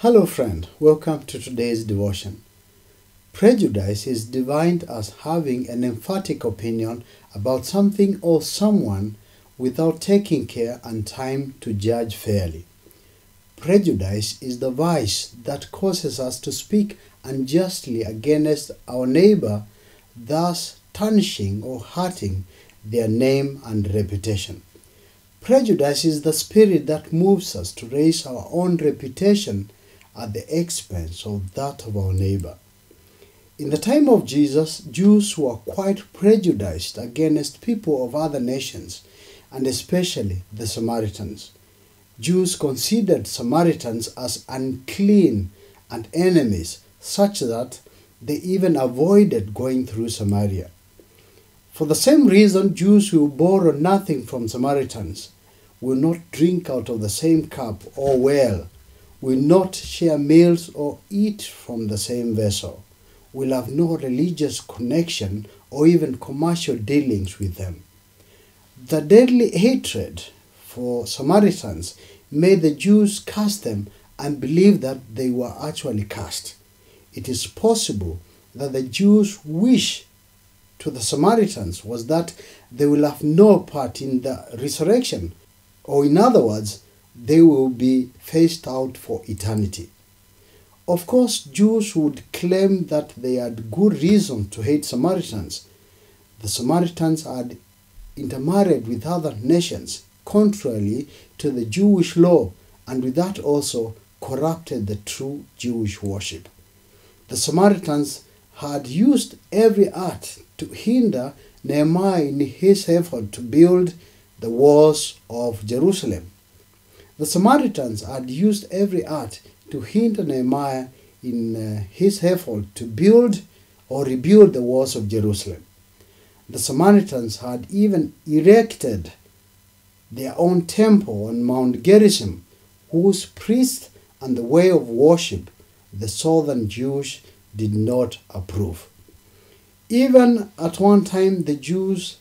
Hello friend, welcome to today's devotion. Prejudice is defined as having an emphatic opinion about something or someone without taking care and time to judge fairly. Prejudice is the vice that causes us to speak unjustly against our neighbor, thus tarnishing or hurting their name and reputation. Prejudice is the spirit that moves us to raise our own reputation at the expense of that of our neighbor. In the time of Jesus, Jews were quite prejudiced against people of other nations, and especially the Samaritans. Jews considered Samaritans as unclean and enemies, such that they even avoided going through Samaria. For the same reason, Jews will borrow nothing from Samaritans, will not drink out of the same cup or well, will not share meals or eat from the same vessel, will have no religious connection or even commercial dealings with them. The deadly hatred for Samaritans made the Jews curse them and believe that they were actually cursed. It is possible that the Jews' wish to the Samaritans was that they will have no part in the resurrection, or in other words, they will be phased out for eternity. Of course, Jews would claim that they had good reason to hate Samaritans. The Samaritans had intermarried with other nations, contrary to the Jewish law, and with that also corrupted the true Jewish worship. The Samaritans had used every art to hinder Nehemiah in his effort to build the walls of Jerusalem. The Samaritans had used every art to hinder Nehemiah in his effort to build or rebuild the walls of Jerusalem. The Samaritans had even erected their own temple on Mount Gerizim, whose priests and the way of worship the southern Jews did not approve. Even at one time, the Jews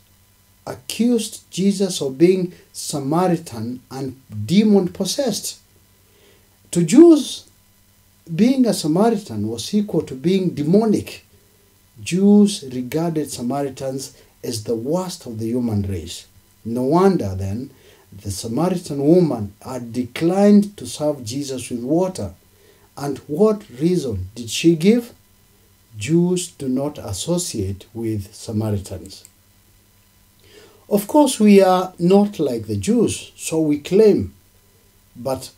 accused Jesus of being Samaritan and demon-possessed. To Jews, being a Samaritan was equal to being demonic. Jews regarded Samaritans as the worst of the human race. No wonder then the Samaritan woman had declined to serve Jesus with water. And what reason did she give? Jews do not associate with Samaritans. Of course, we are not like the Jews, so we claim. But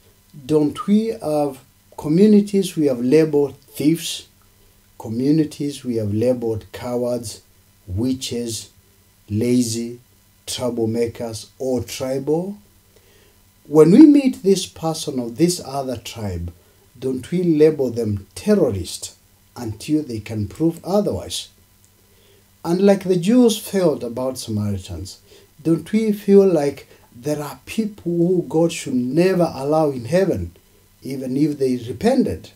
don't we have communities we have labeled thieves, communities we have labeled cowards, witches, lazy, troublemakers, or tribal? When we meet this person of this other tribe, don't we label them terrorists until they can prove otherwise? And like the Jews felt about Samaritans, don't we feel like there are people who God should never allow in heaven, even if they repented?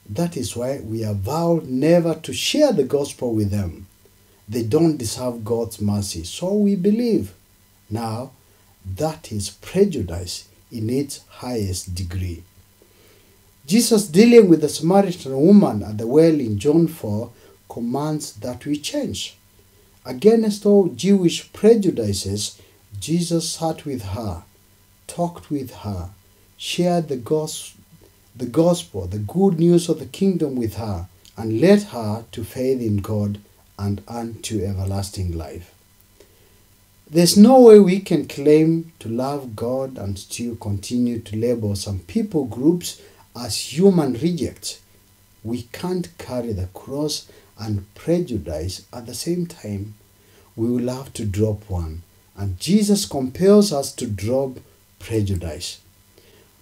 That is why we have vowed never to share the gospel with them. They don't deserve God's mercy, so we believe. Now, that is prejudice in its highest degree. Jesus, dealing with the Samaritan woman at the well in John 4, commands that we change. Against all Jewish prejudices, Jesus sat with her, talked with her, shared the gospel, the good news of the kingdom with her, and led her to faith in God and unto everlasting life. There's no way we can claim to love God and still continue to label some people groups as human rejects. We can't carry the cross and prejudice at the same time. We will have to drop one, and Jesus compels us to drop prejudice.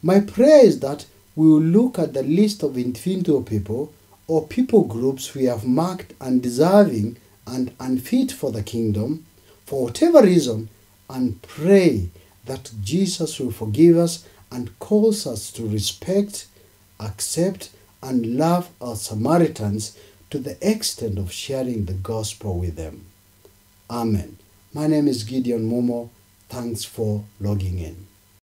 My prayer is that we will look at the list of individual people or people groups we have marked undeserving and unfit for the kingdom, for whatever reason, and pray that Jesus will forgive us and calls us to respect, accept, and love our Samaritans to the extent of sharing the gospel with them. Amen. My name is Gideon Momo. Thanks for logging in.